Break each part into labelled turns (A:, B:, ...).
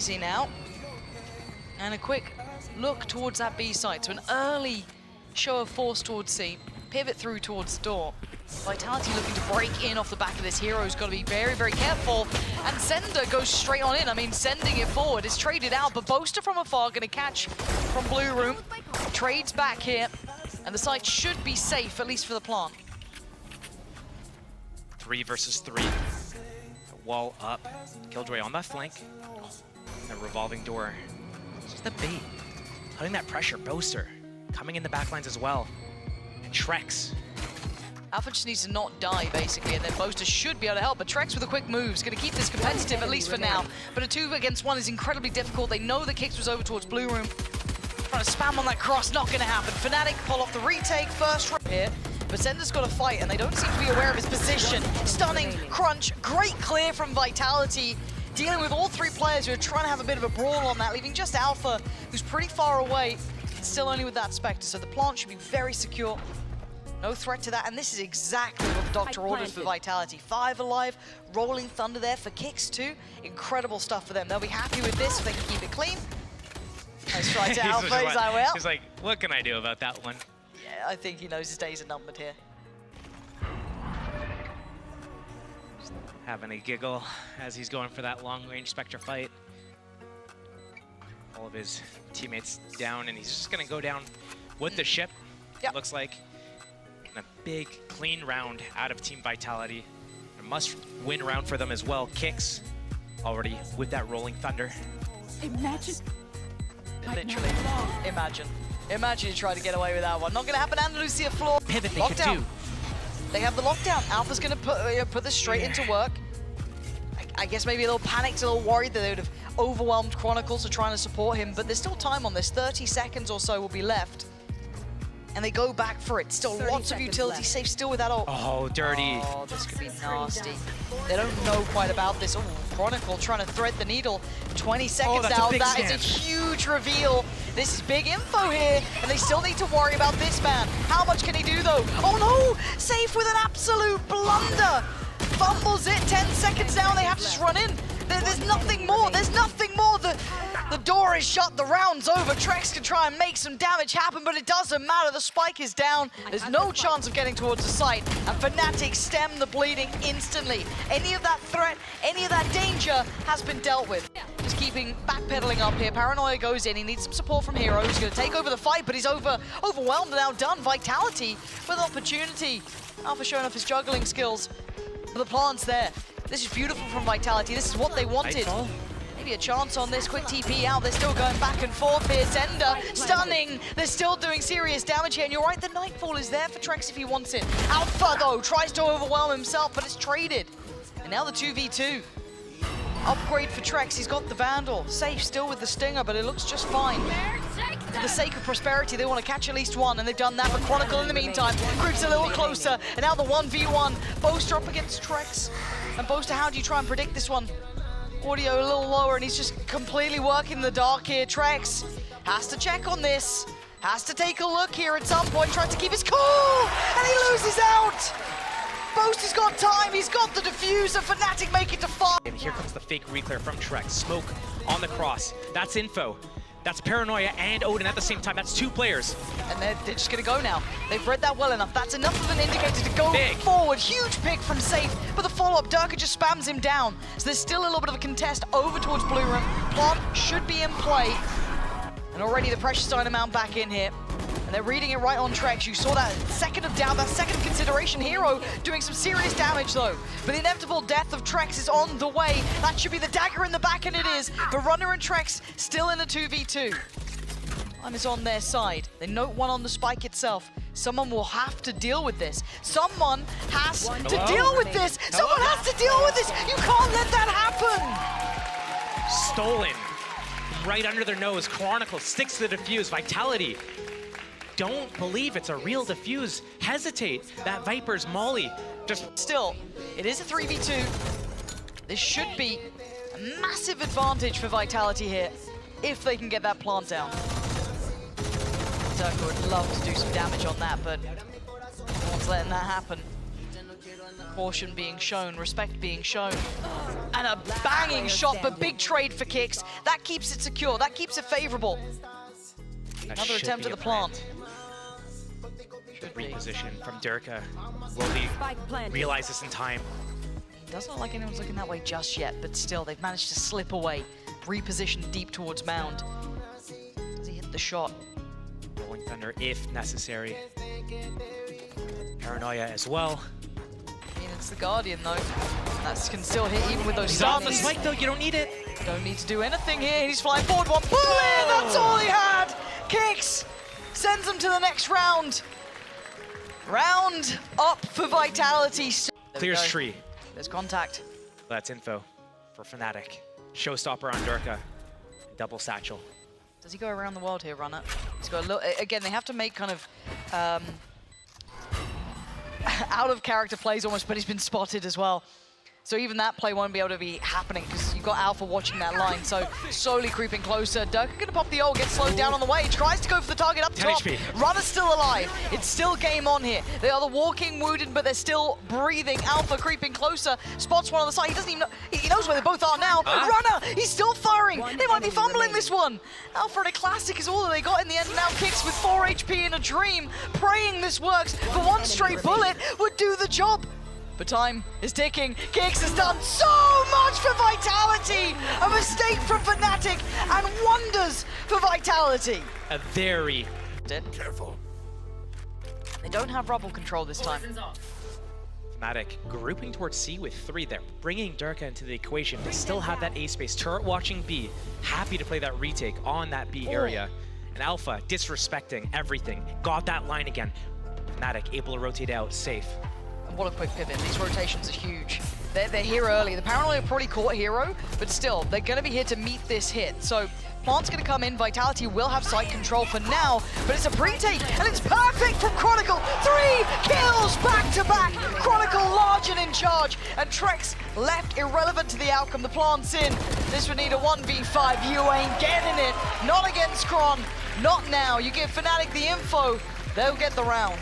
A: See now. And a quick look towards that B site. So an early show of force towards C. Pivot through towards the door. Vitality looking to break in off the back of this. Hero's got to be very, very careful. And Sender goes straight on in. I mean, sending it forward is traded out, but Boaster from afar going to catch from Blue Room. Trades back here, and the site should be safe, at least for the plant.
B: 3 versus 3. Wall up. Killjoy on that flank. A revolving door. Just the bait. Putting that pressure. Boaster coming in the backlines as well. And Trex.
A: Alpha just needs to not die, basically, and then Boaster should be able to help. But Trex with a quick move is going to keep this competitive, at least for now. But a 2 against 1 is incredibly difficult. They know the kicks was over towards Blue Room. Trying to spam on that cross, not going to happen. Fnatic pull off the retake first right here. But Sender's got to fight, and they don't seem to be aware of his position. Stunning, crunch, great clear from Vitality. Dealing with all 3 players who are trying to have a bit of a brawl on that, leaving just Alpha, who's pretty far away. Still only with that Spectre, so the plant should be very secure. No threat to that, and this is exactly what the Doctor orders for Vitality. 5 alive, rolling thunder there for kicks too. Incredible stuff for them. They'll be happy with this if they can keep it clean. Nice try to Alpha, he's like, well.
B: He's like, what can I do about that one?
A: Yeah, I think he knows his days are numbered here.
B: Just having a giggle as he's going for that long-range Spectre fight. All of his teammates down, and he's just gonna go down with the ship, it looks like. And a big, clean round out of Team Vitality. A must-win round for them as well. Kicks already with that rolling thunder.
C: Imagine.
A: Literally, imagine. Imagine you try to get away with that one. Not going to happen. Andalusia floor.
B: Pivot they
A: lockdown.
B: can do.
A: They have the lockdown. Alpha's going to put this straight into work. I guess maybe a little panicked, a little worried that they would have overwhelmed Chronicle, so trying to support him. But there's still time on this. 30 seconds or so will be left. And they go back for it. Still lots of utility safe, still with that ult.
B: Oh, dirty.
A: Oh, this could be nasty. They don't know quite about this. Oh, Chronicle trying to thread the needle. 20 seconds out. That is a huge reveal. This is big info here, and they still need to worry about this man. How much can he do, though? Oh, no! Safe with an absolute blunder. Fumbles it. 10 seconds down. They have to just run in. There's nothing more. There's nothing more. The door is shut, the round's over. Trex can try and make some damage happen, but it doesn't matter. The spike is down. There's no chance of getting towards the site, and Fnatic stem the bleeding instantly. Any of that threat, any of that danger has been dealt with. Just keeping backpedaling up here. Paranoia goes in. He needs some support from Hero. He's going to take over the fight, but he's overwhelmed and outdone. Vitality with opportunity. Alpha showing off his juggling skills. But the plant's there. This is beautiful from Vitality. This is what they wanted. Maybe a chance on this. Quick TP out. They're still going back and forth here. Sender, stunning. They're still doing serious damage here. And you're right, the Nightfall is there for Trex if he wants it. Alpha, though, tries to overwhelm himself, but it's traded. And now the 2v2. Upgrade for Trex. He's got the Vandal. Safe still with the Stinger, but it looks just fine. For the sake of prosperity, they want to catch at least one, and they've done that. But Chronicle in the meantime creeps a little closer. And now the 1v1. Boaster up against Trex. And Boaster, how do you try and predict this one? Audio a little lower, and he's just completely working the dark here. Trex has to check on this. Has to take a look here at some point. Tries to keep his cool, and he loses out. Boaster's got time. He's got the diffuser. Fnatic make it to 5.
B: And here comes the fake reclear from Trex. Smoke on the cross. That's info. That's Paranoia and Odin at the same time. That's 2 players.
A: And they're just going to go now. They've read that well enough. That's enough of an indicator to go forward. Huge pick from Safe. But the follow-up, Durka just spams him down. So there's still a little bit of a contest over towards Blue Room. Plant should be in play. And already the pressure's starting to mount back in here. And they're reading it right on Trex. You saw that second of doubt, that second of consideration. Hero doing some serious damage, though. But the inevitable death of Trex is on the way. That should be the dagger in the back, and it is. But Runner and Trex still in a 2v2. Time is on their side. They note one on the spike itself. Someone will have to deal with this. Someone has to deal with this. Someone has to deal with this. You can't let that happen.
B: Stolen right under their nose. Chronicle sticks to the defuse. Vitality don't believe it's a real defuse. Hesitate. That Viper's Molly. Just
A: still, it is a 3v2. This should be a massive advantage for Vitality here if they can get that plant down. Durka would love to do some damage on that, but no one's letting that happen. Caution being shown, respect being shown. And a banging shot, but big trade for Kicks. That keeps it secure, that keeps it favorable. Another attempt at the plant.
B: Good reposition from Durka. Will he realize this in time?
A: It doesn't look like anyone's looking that way just yet, but still, they've managed to slip away. Reposition deep towards Mound. Does he hit the shot?
B: Rolling Thunder if necessary. Paranoia as well.
A: I mean, it's the Guardian though. That can still hit even with those
B: He's
A: stuns.
B: on the spike though, you don't need it.
A: Don't need to do anything here. He's flying forward, one bullet, that's all he had! Kicks sends him to the next round. Round up for Vitality.
B: Clears tree.
A: There's contact.
B: That's info for Fnatic. Showstopper on Durka. Double satchel.
A: Does he go around the world here, Runner? He's got a little, again, they have to make kind of out of character plays almost, but he's been spotted as well. So even that play won't be able to be happening because you've got Alpha watching that line. So slowly creeping closer. Durka gonna pop the ult, gets slowed down on the way. Tries to go for the target up top.
B: HP.
A: Runner's still alive. It's still game on here. They are the walking wounded, but they're still breathing. Alpha creeping closer. Spots one on the side. He doesn't even know. He knows where they both are now. Runner, he's still firing. They might be fumbling this one. Alpha and a classic is all that they got in the end. Now Kicks with 4 HP in a dream. Praying this works, but one straight bullet would do the job. But time is ticking. Kicks has done so much for Vitality. A mistake from Fnatic and wonders for Vitality.
B: A very
A: careful. They don't have rubble control this time.
B: Fnatic grouping towards C with 3 there, bringing Durka into the equation. They still have that A space. Turret watching B, happy to play that retake on that B area. And Alpha disrespecting everything. Got that line again. Fnatic able to rotate out, safe.
A: What a quick pivot. These rotations are huge. They're here early. The Paranoia probably caught Hero, but still, they're going to be here to meet this hit. So Plant's going to come in. Vitality will have site control for now, but it's a pre-take, and it's perfect from Chronicle. 3 kills back-to-back. Chronicle large and in charge, and Trex left irrelevant to the outcome. The Plant's in. This would need a 1v5. You ain't getting it. Not against Chron. Not now. You give Fnatic the info. They'll get the round.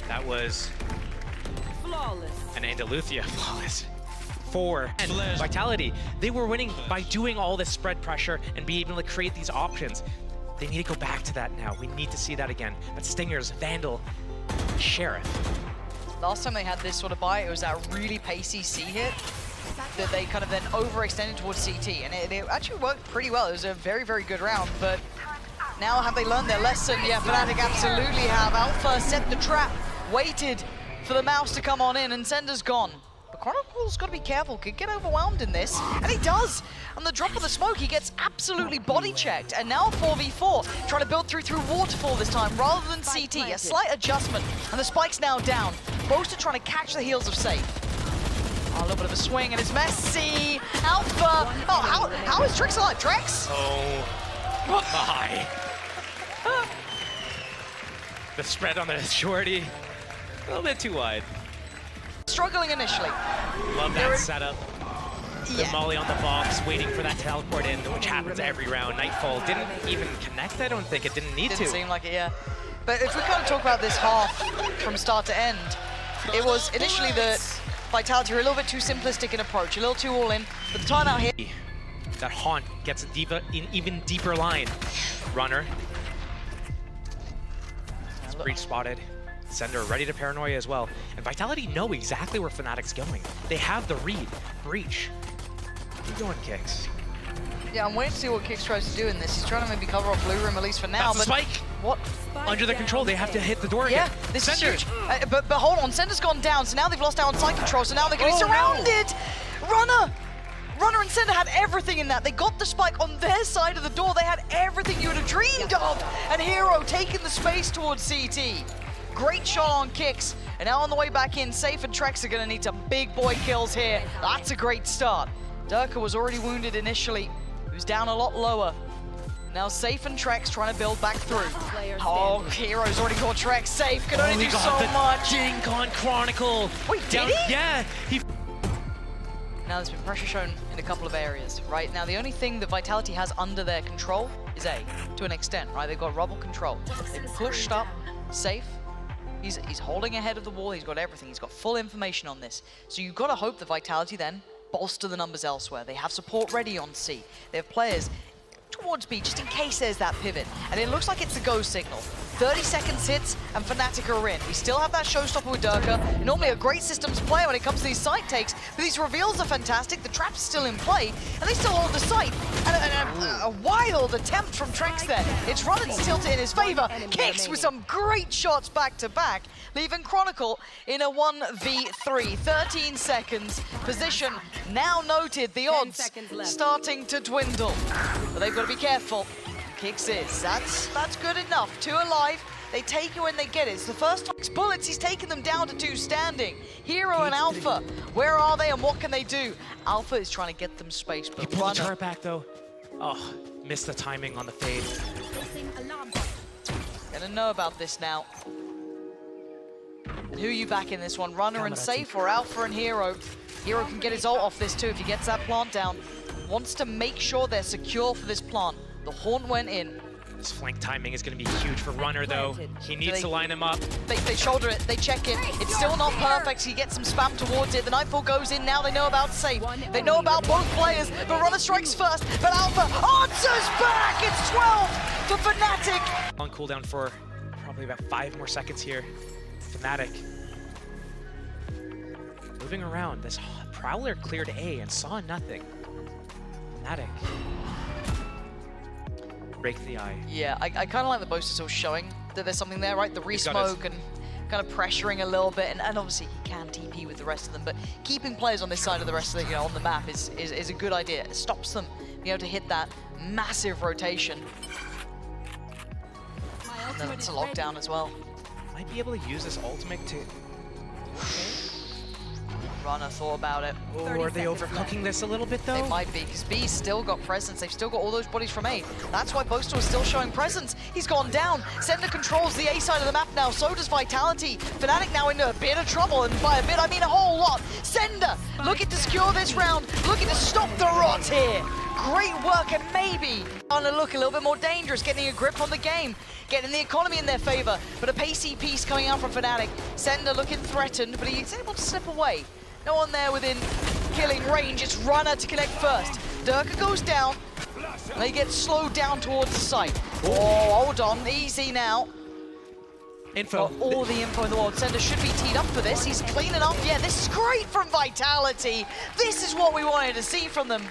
B: That was an Andalusia flawless. 4 and Vitality. They were winning by doing all this spread pressure and be able to create these options. They need to go back to that now. We need to see that again. But Stingers, Vandal, Sheriff.
A: Last time they had this sort of buy, it was that really pacey C hit that they kind of then overextended towards CT, and it actually worked pretty well. It was a very, very good round, but now have they learned their lesson? Yeah, Fnatic absolutely have. Alpha set the trap, waited for the mouse to come on in, and Sender's gone. But Chronicle's got to be careful, could get overwhelmed in this, and he does. On the drop of the smoke, he gets absolutely body checked, and now 4v4, trying to build through Waterfall this time, rather than CT. A slight adjustment, and the spike's now down. Both are trying to catch the heels of Safe. Oh, a little bit of a swing, and it's messy. Alpha. Oh, how is Trex alive? Trex?
B: Oh my. The spread on the shorty. A little bit too wide.
A: Struggling initially.
B: Love that setup.
A: Yeah.
B: The molly on the box, waiting for that teleport in, which happens every round. Nightfall didn't even connect, I don't think. It didn't need to.
A: Didn't seem like it, yeah. But if we kind of talk about this half from start to end, it was initially that Vitality were a little bit too simplistic in approach, a little too all in, but the timeout here.
B: That Haunt gets an even deeper line. Runner. Breach spotted. Sender ready to Paranoia as well. And Vitality know exactly where Fnatic's going. They have the read. Breach. Keep going, Kicks.
A: Yeah, I'm waiting to see what Kicks tries to do in this. He's trying to maybe cover off Blue Room, at least for now.
B: That's
A: but
B: a spike.
A: What?
B: Under their control, they have to hit the door again.
A: Yeah, this
B: Sender.
A: is huge. But hold on, Sender's gone down, so now they've lost out on side control, so now they're going to be surrounded. No. Runner and Sender had everything in that. They got the spike on their side of the door. They had everything you would have dreamed of. And Hero taking the space towards CT. Great shot on Kicks. And now on the way back in, Safe and Trex are going to need some big boy kills here. That's a great start. Durka was already wounded initially. He was down a lot lower. Now Safe and Trex trying to build back through. Oh, Hero's already caught Trex. Safe can only do so much.
B: Dink on Chronicle.
A: Wait, did he?
B: Yeah.
A: Now there's been pressure shown in a couple of areas, right? Now the only thing that Vitality has under their control is A, to an extent, right? They've got rubble control. They've pushed up Safe. He's holding ahead of the wall. He's got everything. He's got full information on this. So you've got to hope that Vitality then bolster the numbers elsewhere. They have support ready on C. They have players towards B, just in case there's that pivot. And it looks like it's the go signal. 30 seconds hits, and Fnatic are in. We still have that showstopper with Durka. Normally a great systems player when it comes to these site takes, but these reveals are fantastic. The trap's still in play, and they still hold the site. And a wild attempt from Trex there. It's Runner's tilted in his favor. Kicks with some great shots back-to-back, leaving Chronicle in a 1v3. 13 seconds. Position now noted. The odds starting to dwindle. But they've got to be careful. Kicks is. That's good enough. 2 alive. They take it when they get it. It's the first bullets. He's taken them down to 2 standing. Hero and Alpha. Where are they and what can they do? Alpha is trying to get them space, but
B: he pulled the turret back though. Oh, missed the timing on the fade.
A: Gonna know about this now. Who are you back in this one? Runner and Safe or Alpha and Hero? Hero can get his ult off this too if he gets that plant down. Wants to make sure they're secure for this plant. The horn went in.
B: This flank timing is going to be huge for Runner, though. He needs to line him up.
A: They shoulder it, they check it. It's still not perfect. He gets some spam towards it. The Nightfall goes in now. They know about Safe. They know about both players. But Runner strikes first. But Alpha answers back. It's 12 for Fnatic.
B: On cooldown for probably about 5 more seconds here. Fnatic moving around. This Prowler cleared A and saw nothing. Fnatic. Break the eye.
A: Yeah, I kind of like the boaster still showing that there's something there, right? The re-smoke and kind of pressuring a little bit, and obviously he can TP with the rest of them, but keeping players on this side of the rest of the, on the map is a good idea. It stops them being able to hit that massive rotation. And then it's a lockdown as well.
B: Might be able to use this ultimate to...
A: Runner thought about it.
B: Oh, are they overcooking this a little bit though?
A: They might be, because B's still got presence. They've still got all those bodies from A. That's why Boaster is still showing presence. He's gone down. Sender controls the A side of the map now. So does Vitality. Fnatic now into a bit of trouble, and by a bit I mean a whole lot. Sender looking to secure this round, looking to stop the rot here. Great work, and maybe on a look a little bit more dangerous, getting a grip on the game, getting the economy in their favor. But a pacey piece coming out from Fnatic. Sender looking threatened, but he's able to slip away. No one there within killing range. It's Runner to connect first. Durka goes down. And they get slowed down towards the site. Oh, hold on. Easy now.
B: Info.
A: Got all the info in the world. Sender should be teed up for this. He's cleaning up. Yeah, this is great from Vitality. This is what we wanted to see from them.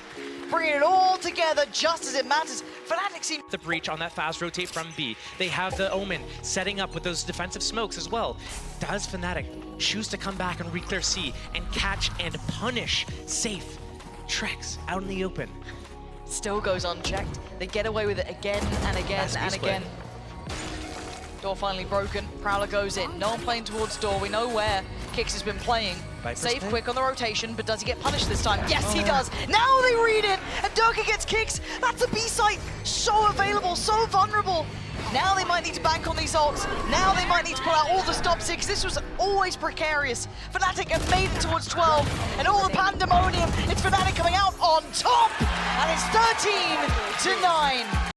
A: Bringing it all together just as it matters. Fnatic seem...
B: The breach on that fast rotate from B. They have the Omen setting up with those defensive smokes as well. Does Fnatic choose to come back and re-clear C and catch and punish Safe? Trex out in the open.
A: Still goes unchecked. They get away with it again and again and again. Door finally broken. Prowler goes in. No one playing towards door. We know where Kix has been playing. Safe quick on the rotation, but does he get punished this time? Yes, he does. Now they read it, and Durka gets kicks. That's a B site. So available, so vulnerable. Now they might need to bank on these ults. Now they might need to pull out all the stop six. This was always precarious. Fnatic have made it towards 12, and all the pandemonium. It's Fnatic coming out on top, and it's 13-9.